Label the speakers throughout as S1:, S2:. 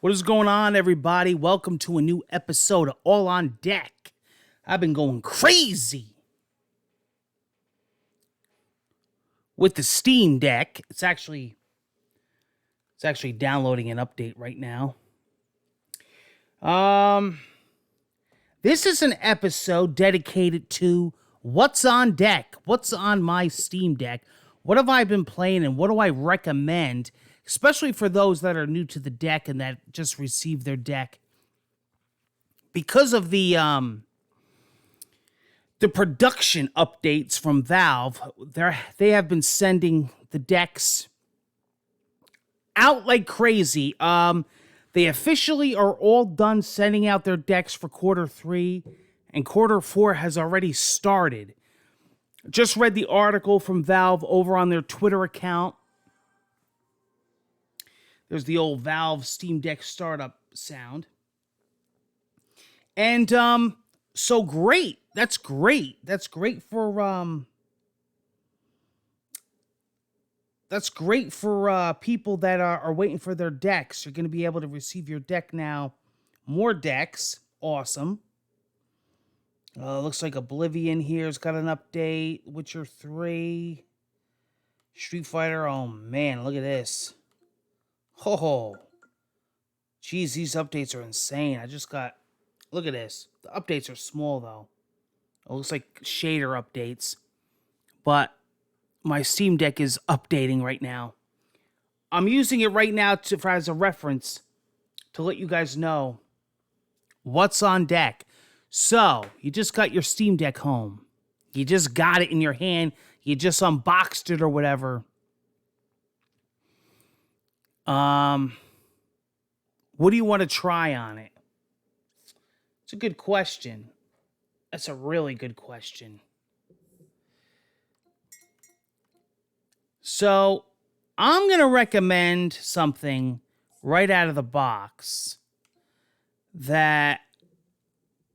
S1: What is going on, everybody? Welcome to a new episode of All on Deck. I've been going crazy with the Steam Deck. It's actually downloading an update right now. This is an episode dedicated to what's on deck, what's on my Steam Deck, what have I been playing, and what do I recommend, especially for those that are new to the deck and that just received their deck. Because of the production updates from Valve, they have been sending the decks out like crazy. They officially are all done sending out their decks for quarter 3, and quarter 4 has already started. Just read the article from Valve over on their Twitter account. There's the old Valve Steam Deck startup sound. And so great. That's great. That's great for people that are waiting for their decks. You're going to be able to receive your deck now. More decks. Awesome. Looks like Oblivion here's got an update. Witcher 3. Street Fighter. Oh, man. Look at this. Oh. Jeez, these updates are insane. Look at this. The updates are small, though. It looks like shader updates. But my Steam Deck is updating right now. I'm using it right now as a reference to let you guys know what's on deck. So, you just got your Steam Deck home. You just got it in your hand. You just unboxed it or whatever. What do you want to try on it? It's a good question. That's a really good question. So, I'm going to recommend something right out of the box that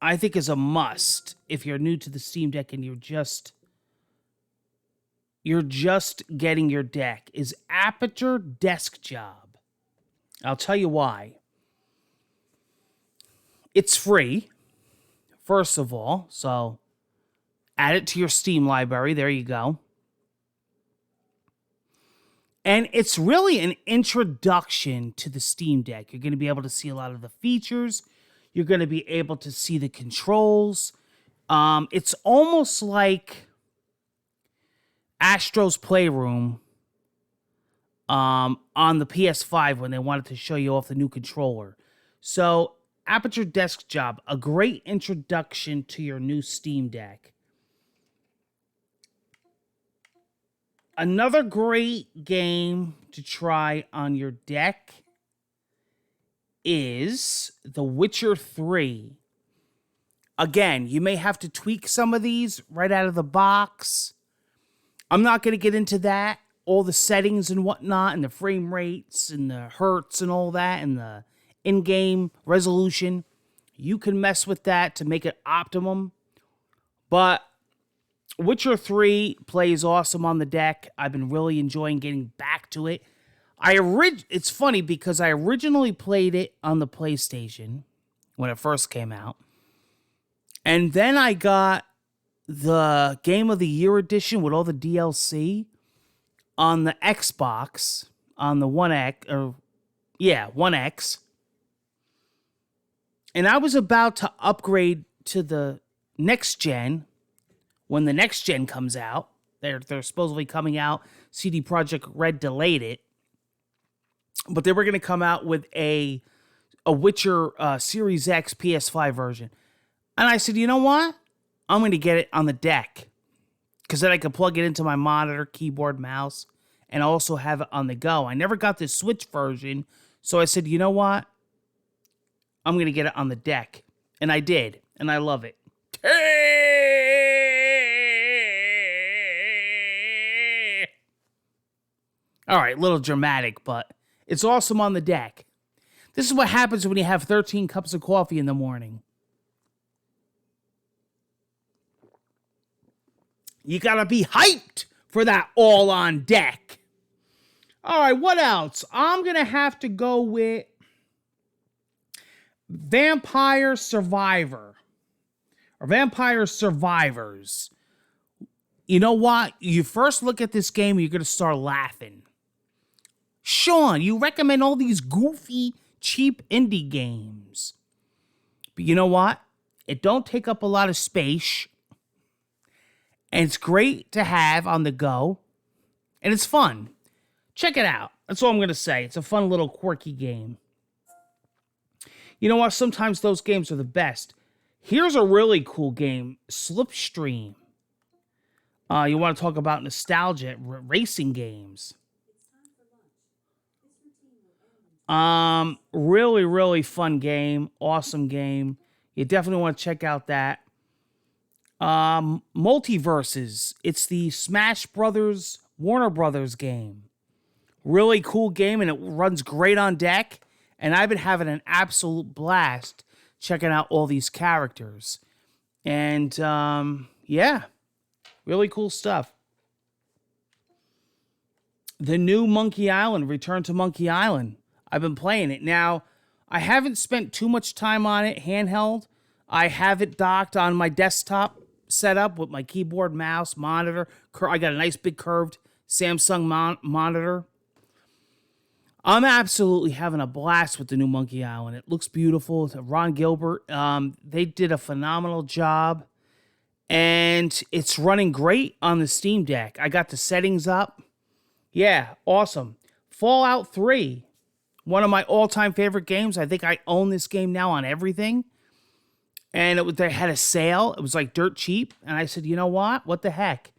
S1: I think is a must if you're new to the Steam Deck and you're just getting your deck, is Aperture Desk Job. I'll tell you why. It's free, first of all, so add it to your Steam library. There you go. And it's really an introduction to the Steam Deck. You're going to be able to see a lot of the features. You're going to be able to see the controls. It's almost like Astro's Playroom on the PS5 when they wanted to show you off the new controller. So, Aperture Desk Job, a great introduction to your new Steam Deck. Another great game to try on your deck is The Witcher 3. Again, you may have to tweak some of these right out of the box. I'm not going to get into that, all the settings and whatnot, and the frame rates and the hertz and all that, and the in-game resolution. You can mess with that to make it optimum. But Witcher 3 plays awesome on the deck. I've been really enjoying getting back to it. It's funny because I originally played it on the PlayStation when it first came out. And then I got the Game of the Year edition with all the DLC on the Xbox, on the One X. And I was about to upgrade to the next gen when the next gen comes out. They're supposedly coming out. CD Projekt Red delayed it. But they were going to come out with a Witcher Series X PS5 version. And I said, you know what? I'm going to get it on the deck. Because then I could plug it into my monitor, keyboard, mouse, and also have it on the go. I never got the Switch version. So I said, you know what? I'm going to get it on the deck. And I did. And I love it. All right, a little dramatic, but it's awesome on the deck. This is what happens when you have 13 cups of coffee in the morning. You gotta be hyped for that all on deck. All right, what else? I'm gonna have to go with Vampire Survivor or Vampire Survivors. You know what? You first look at this game, you're going to start laughing. Sean, you recommend all these goofy, cheap indie games. But you know what? It don't take up a lot of space. And it's great to have on the go. And it's fun. Check it out. That's all I'm going to say. It's a fun little quirky game. You know what? Sometimes those games are the best. Here's a really cool game, Slipstream. You want to talk about nostalgia, racing games. Really, really fun game. Awesome game. You definitely want to check out that. Multiverses. It's the Smash Brothers, Warner Brothers game. Really cool game, and it runs great on deck. And I've been having an absolute blast checking out all these characters. And, yeah, really cool stuff. The new Monkey Island, Return to Monkey Island. I've been playing it. Now, I haven't spent too much time on it handheld. I have it docked on my desktop setup with my keyboard, mouse, monitor. I got a nice big curved Samsung monitor. I'm absolutely having a blast with the new Monkey Island. It looks beautiful. Ron Gilbert, they did a phenomenal job. And it's running great on the Steam Deck. I got the settings up. Yeah, awesome. Fallout 3, one of my all-time favorite games. I think I own this game now on everything. And they had a sale. It was like dirt cheap. And I said, you know what? What the heck?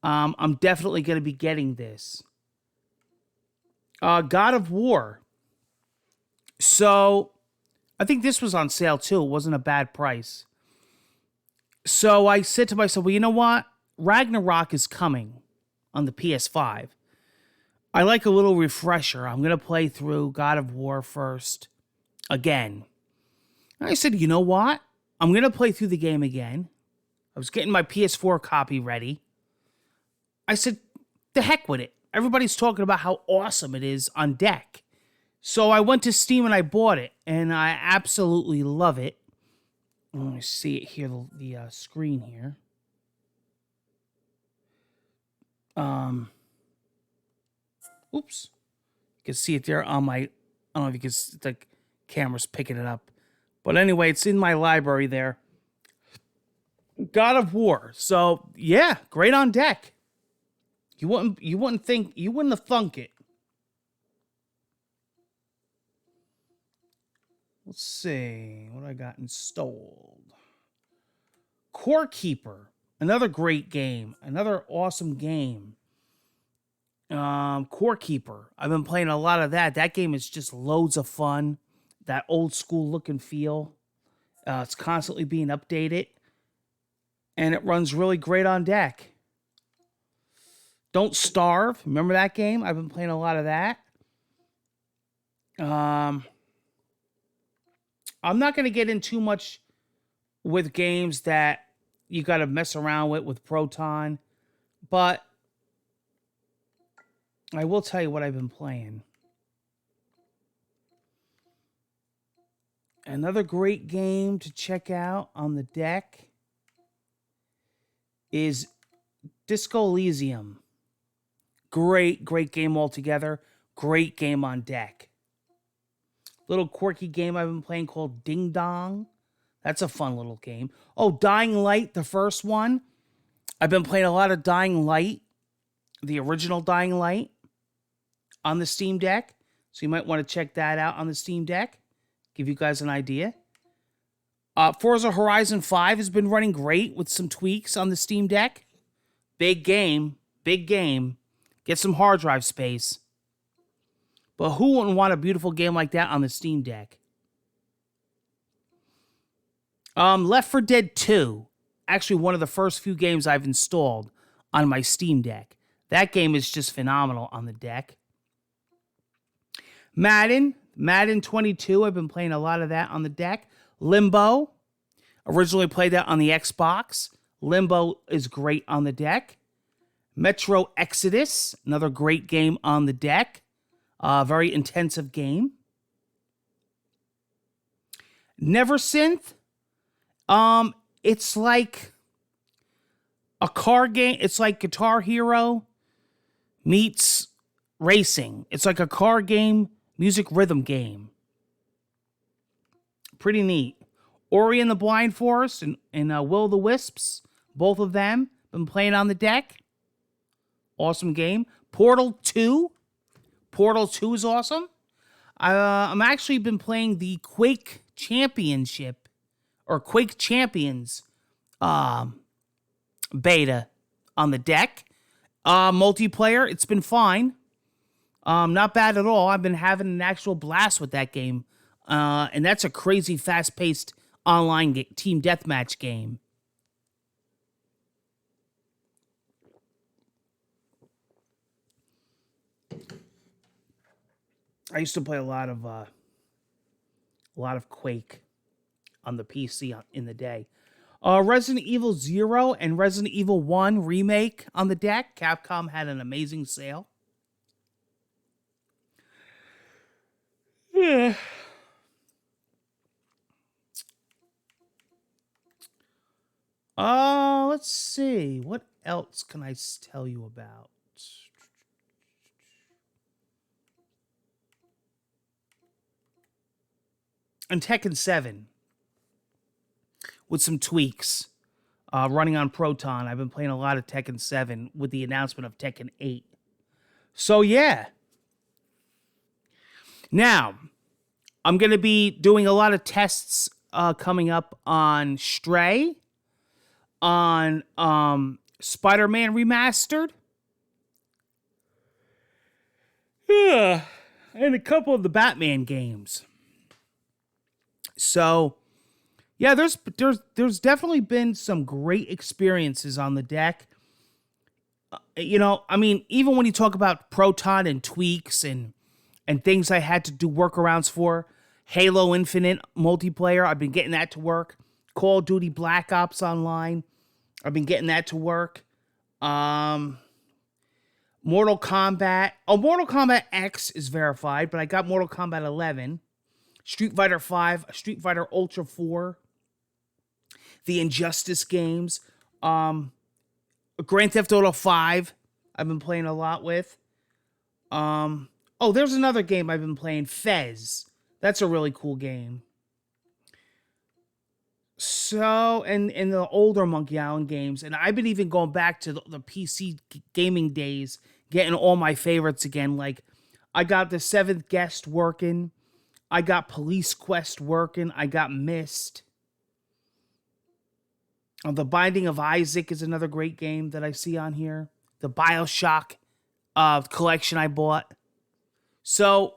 S1: I'm definitely going to be getting this. God of War. So, I think this was on sale too. It wasn't a bad price. So, I said to myself, well, you know what? Ragnarok is coming on the PS5. I like a little refresher. I'm going to play through God of War first. Again. And I said, you know what? I'm going to play through the game again. I was getting my PS4 copy ready. I said, the heck with it. Everybody's talking about how awesome it is on deck. So I went to Steam and I bought it. And I absolutely love it. Let me see it here, the screen here. Oops. You can see it there on my... I don't know if you can... The camera's picking it up. But anyway, it's in my library there. God of War. So, yeah, great on deck. You wouldn't have thunk it. Let's see what I got installed. Core Keeper, another great game, another awesome game. Core Keeper. I've been playing a lot of that. That game is just loads of fun. That old school look and feel. It's constantly being updated. And it runs really great on deck. Don't Starve. Remember that game? I've been playing a lot of that. I'm not going to get in too much with games that you got to mess around with Proton. But I will tell you what I've been playing. Another great game to check out on the deck is Discolesium. Great game altogether. Great game on deck. Little quirky game I've been playing called Ding Dong. That's a fun little game. Oh, Dying Light, the first one. I've been playing a lot of Dying Light. The original Dying Light on the Steam Deck. So you might want to check that out on the Steam Deck. Give you guys an idea. Forza Horizon 5 has been running great with some tweaks on the Steam Deck. Big game. Big game. Get some hard drive space. But who wouldn't want a beautiful game like that on the Steam Deck? Left 4 Dead 2. Actually, one of the first few games I've installed on my Steam Deck. That game is just phenomenal on the deck. Madden 22. I've been playing a lot of that on the deck. Limbo. Originally played that on the Xbox. Limbo is great on the deck. Metro Exodus. Another great game on the deck. Very intensive game. Never Synth. It's like a car game. It's like Guitar Hero meets racing. It's like a car game, music rhythm game. Pretty neat. Ori and the Blind Forest and Will o' the Wisps, both of them, been playing on the deck. Awesome game. Portal 2. Portal 2 is awesome. I'm actually been playing the Quake Championship, or Quake Champions beta on the deck. Multiplayer, it's been fine. Not bad at all. I've been having an actual blast with that game. And that's a crazy fast-paced online team deathmatch game. I used to play a lot of Quake on the PC in the day. Resident Evil 0 and Resident Evil 1 remake on the deck. Capcom had an amazing sale. Yeah. Let's see. What else can I tell you about? And Tekken 7 with some tweaks. Running on Proton. I've been playing a lot of Tekken 7 with the announcement of Tekken 8. So, yeah. Now, I'm going to be doing a lot of tests coming up on Stray, on Spider-Man Remastered, and a couple of the Batman games. So, yeah, there's definitely been some great experiences on the deck. I mean, even when you talk about Proton and tweaks and things I had to do workarounds for, Halo Infinite multiplayer, I've been getting that to work. Call of Duty Black Ops Online, I've been getting that to work. Mortal Kombat. Oh, Mortal Kombat X is verified, but I got Mortal Kombat 11. Street Fighter 5, Street Fighter Ultra 4, the Injustice games, Grand Theft Auto 5, I've been playing a lot with. There's another game I've been playing, Fez. That's a really cool game. So, and the older Monkey Island games, and I've been even going back to the PC gaming days, getting all my favorites again. Like, I got The Seventh Guest working. I got Police Quest working. I got Myst. The Binding of Isaac is another great game that I see on here. The BioShock collection I bought. So,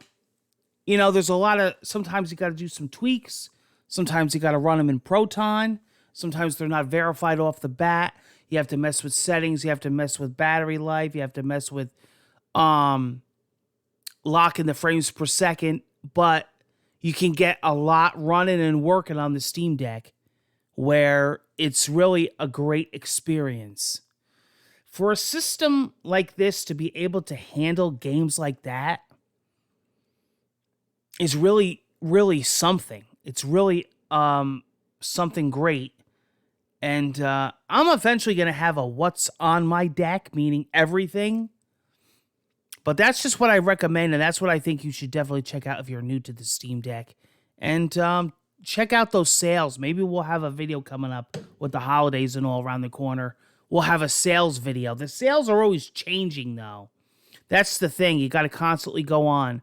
S1: there's a lot of... Sometimes you got to do some tweaks. Sometimes you got to run them in Proton. Sometimes they're not verified off the bat. You have to mess with settings. You have to mess with battery life. You have to mess with locking the frames per second. But you can get a lot running and working on the Steam Deck, where it's really a great experience. For a system like this to be able to handle games like that is really, really something. It's really something great. And I'm eventually going to have a what's on my deck, meaning everything. But that's just what I recommend, and that's what I think you should definitely check out if you're new to the Steam Deck. And check out those sales. Maybe we'll have a video coming up with the holidays and all around the corner. We'll have a sales video. The sales are always changing, though. That's the thing. You got to constantly go on.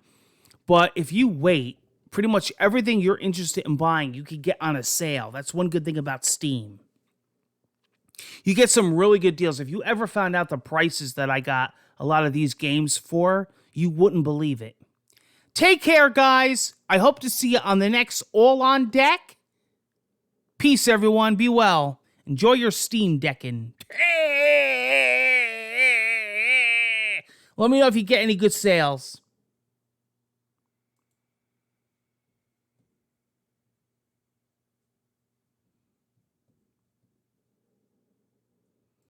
S1: But if you wait, pretty much everything you're interested in buying, you can get on a sale. That's one good thing about Steam. You get some really good deals. If you ever found out the prices that I got a lot of these games for, you wouldn't believe it. Take care, guys. I hope to see you on the next All On Deck. Peace, everyone. Be well. Enjoy your Steam decking. Let me know if you get any good sales.